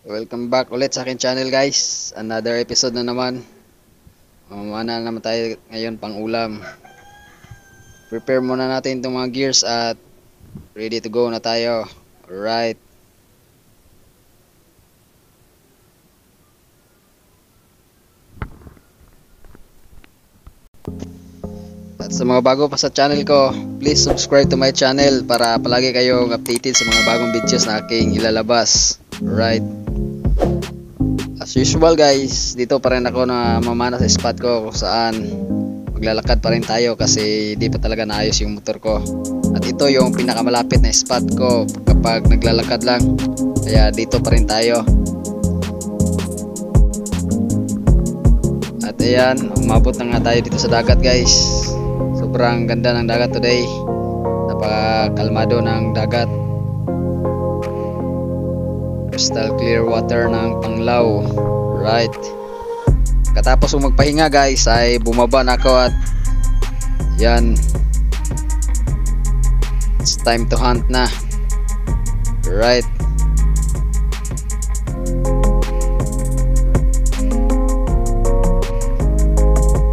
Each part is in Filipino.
Welcome back ulit sa akin channel guys. Another episode na naman. Mamana naman tayo ngayon pang ulam. Prepare muna natin itong mga gears at ready to go na tayo. Alright. At sa mga bago pa sa channel ko, please subscribe to my channel para palagi kayong updated sa mga bagong videos na aking ilalabas. Alright. As usual guys, dito pa rin ako na mamana sa spot ko kung saan maglalakad pa rin tayo kasi di pa talaga naayos yung motor ko. At ito yung pinakamalapit na spot ko kapag naglalakad lang. Kaya dito pa rin tayo. At ayan, umabot na nga tayo dito sa dagat guys. Sobrang ganda ng dagat today. Napakakalmado ng dagat. Crystal clear water ng Panglao. Right. Katapos kong magpahinga guys ay bumaba na ako at yan. It's time to hunt na. Right.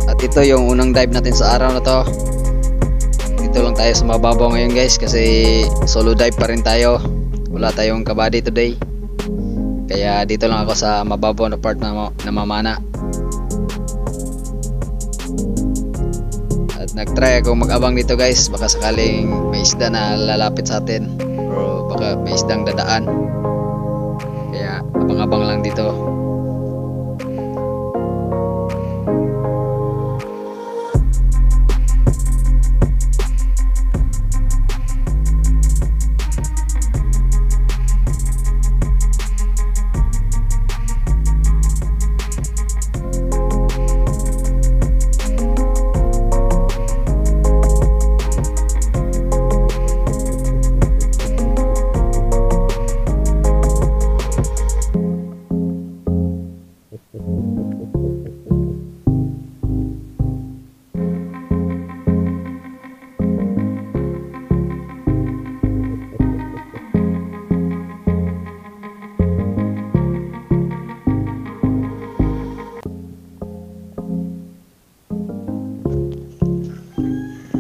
At ito yung unang dive natin sa araw na to. Dito lang tayo sa mababaw ngayon guys kasi solo dive pa rin tayo. Wala tayong kabady today. Kaya dito lang ako sa mababaw na part na mamana. At nagtry ako mag-abang dito guys. Baka sakaling may isda na lalapit sa atin. O baka may isdang dadaan. Kaya abang-abang lang dito.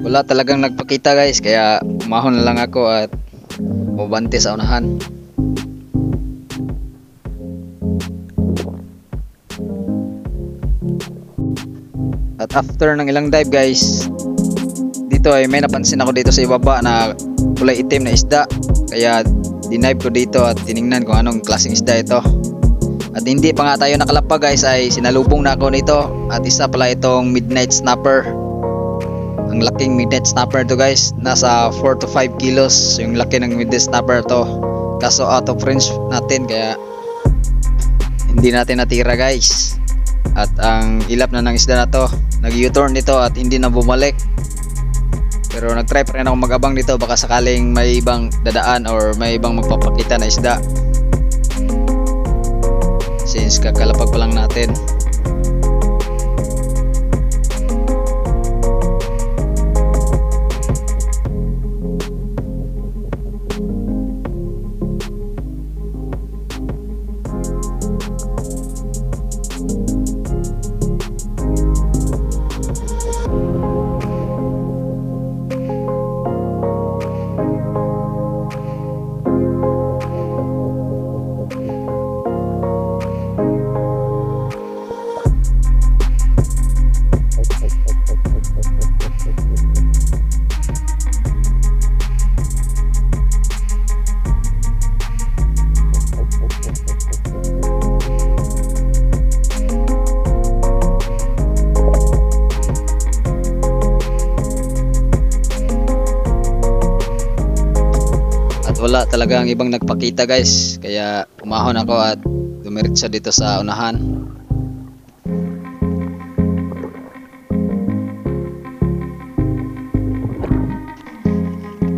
Wala talagang nagpakita guys, kaya umahon na lang ako at bumante sa unahan. At after ng ilang dive guys, dito ay may napansin ako dito sa ibaba na kulay itim na isda. Kaya dinive ko dito at tiningnan kung anong klaseng isda ito. At hindi pa nga tayo nakalapag guys ay sinalubong na ako nito. At isa pala itong midnight snapper. Ang laking midnight snapper to guys, nasa 4 to 5 kilos yung laki ng midnight snapper to. Kaso out of range natin kaya hindi natin natira guys. At ang ilap na ng isda na to, nag-U-turn nito at hindi na bumalik. Pero nag-try pa rin ako mag-abang dito, baka sakaling may ibang dadaan or may ibang magpapakita na isda. Since kakalapag pa lang natin. Wala talaga ang ibang nagpakita guys, kaya umahon ako at dumiretso dito sa unahan.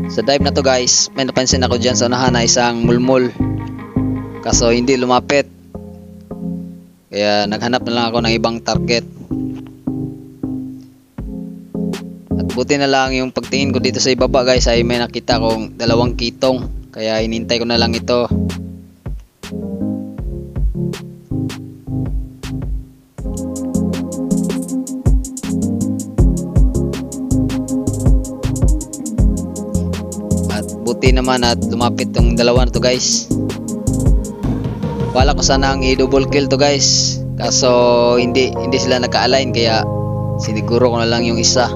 Sa dive na to guys, may napansin ako dyan sa unahan na isang mulmul, kaso hindi lumapit, kaya naghanap na lang ako ng ibang target. At buti na lang yung pagtingin ko dito sa ibaba guys ay may nakita kong dalawang kitong. Kaya hinintay ko na lang ito. At buti naman at lumapit tong dalawa na to guys. Wala ko sanang i-double kill to guys, kaso hindi sila naka-align, kaya siniguro ko na lang yung isa.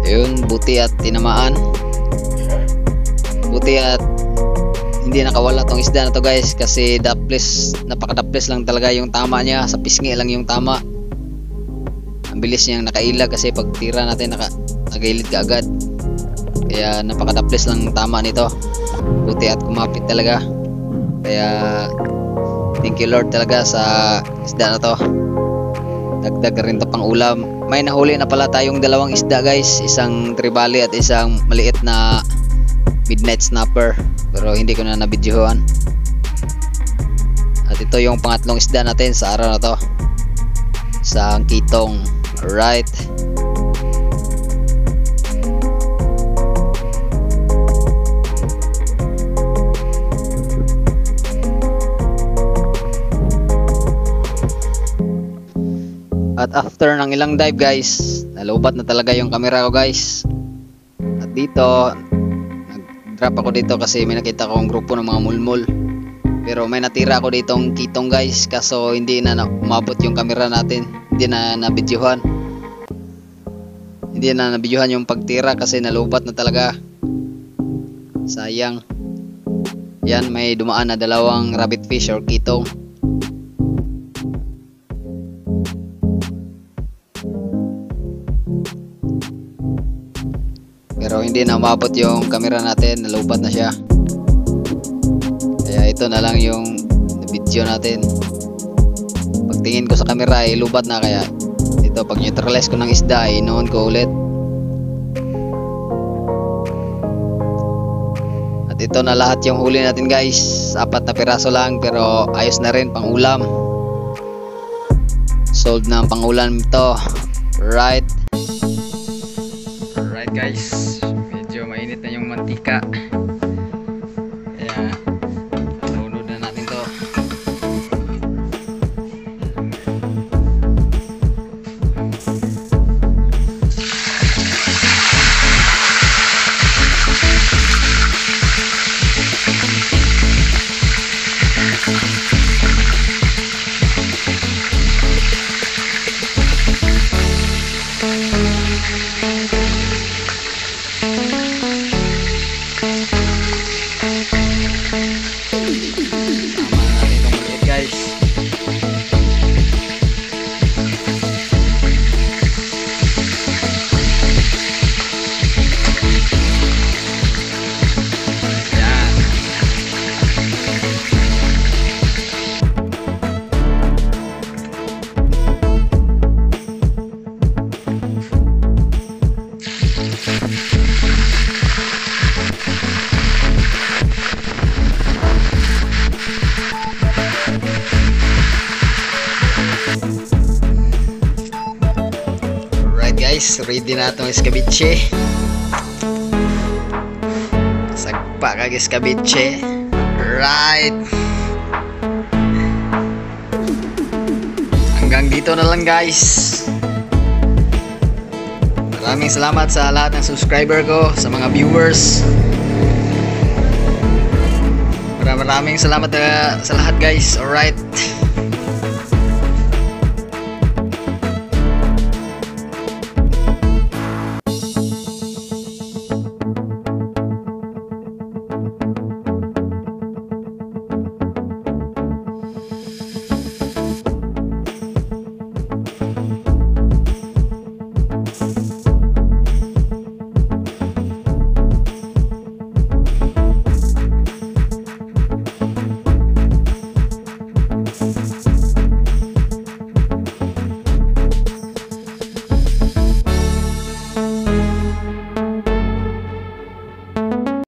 Yun, buti at tinamaan. Buti at hindi nakawala tong isda na to guys, kasi napaka-daples lang talaga yung tama niya, sa pisngi lang yung tama. Ang bilis niyang nakailag kasi pag tira natin nagilid ka agad, kaya napaka-daples lang tama nito. Buti at kumapit talaga, kaya thank you Lord talaga sa isda na to. Dagdag rin to pang ulam. May nahuli na pala tayong dalawang isda guys, isang tribali at isang maliit na midnight snapper, pero hindi ko na nabidyohan. At ito yung pangatlong isda natin sa araw na to, isang kitong. Alright, at after ng ilang dive guys, nalubat na talaga yung camera ko guys. At dito nag-drop ako dito kasi may nakita akong grupo ng mga mulmul, pero may natira ako ditong kitong guys, kaso hindi na umabot yung camera natin, hindi na nabidyohan yung pagtira kasi nalubat na talaga, sayang. Yan, may dumaan na dalawang rabbit fish or kitong. Pero hindi na umabot yung camera natin, nalubat na siya. Kaya ito na lang yung video natin. Pagtingin ko sa camera ay lubat na, kaya ito pag neutralize ko ng isda ay inoon ko ulit. At ito na lahat yung huli natin guys, 4 na piraso lang, pero ayos na rin pang ulam. Sold na ang pang ulam ito. Right guys, medyo mainit na yung mantika, kaya nunod na natin to. Guys, ready na itong escabeche. Sagpa kag escabeche. Right, hanggang dito na lang guys. Maraming salamat sa lahat ng subscriber ko, sa mga viewers. Maraming salamat sa lahat guys. Alright.